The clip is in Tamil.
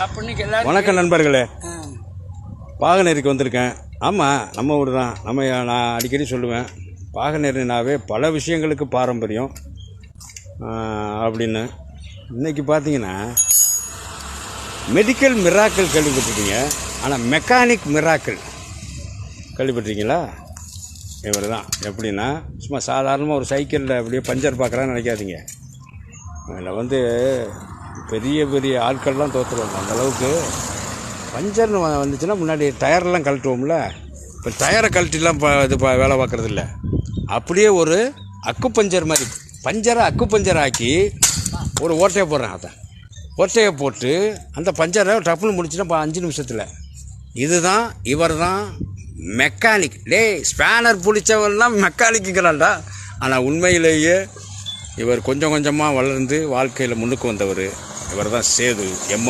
வணக்கம் நண்பர்களே, பாகனேரிக்கு வந்திருக்கேன். ஆமாம், நம்ம ஊர் தான். நான் அடிக்கடி சொல்லுவேன், பாகனேரினாவே பல விஷயங்களுக்கு பாரம்பரியம் அப்படின்னு. இன்றைக்கி பார்த்தீங்கன்னா மெடிக்கல் மிராக்கள் கேள்விப்பட்டிருக்கீங்க, ஆனால் மெக்கானிக் மிராக்கள் கேள்விப்பட்டிருக்கீங்களா? இவர் தான். எப்படின்னா, சும்மா சாதாரணமாக ஒரு சைக்கிளில் அப்படியே பஞ்சர் பார்க்குறான்னு நினைக்காதீங்க. அதில் பெரிய பெரிய ஆட்கள்லாம் தோற்றுருவாங்க. அந்தளவுக்கு பஞ்சர்னு வந்துச்சுன்னா முன்னாடி டயர்லாம் கழட்டுவோம்ல, இப்போ டயரை கழட்டிலாம் வேலை பார்க்குறது இல்லை. அப்படியே ஒரு அக்கு பஞ்சர் மாதிரி பஞ்சரை அக்கு பஞ்சர் ஆக்கி ஒரு ஓட்டையை போடுறேன். அதை ஓட்டையை போட்டு அந்த பஞ்சரை டப்புன்னு முடிச்சுன்னா 5 நிமிஷத்தில். இதுதான், இவர் தான் மெக்கானிக். ஸ்பேனர் பிடிச்சவன்லாம் மெக்கானிக்குங்கிறான்டா. ஆனால் உண்மையிலேயே இவர் கொஞ்சம் கொஞ்சமாக வளர்ந்து வாழ்க்கையில் முன்னுக்கு வந்தவர். இவர் தான் சேது MM.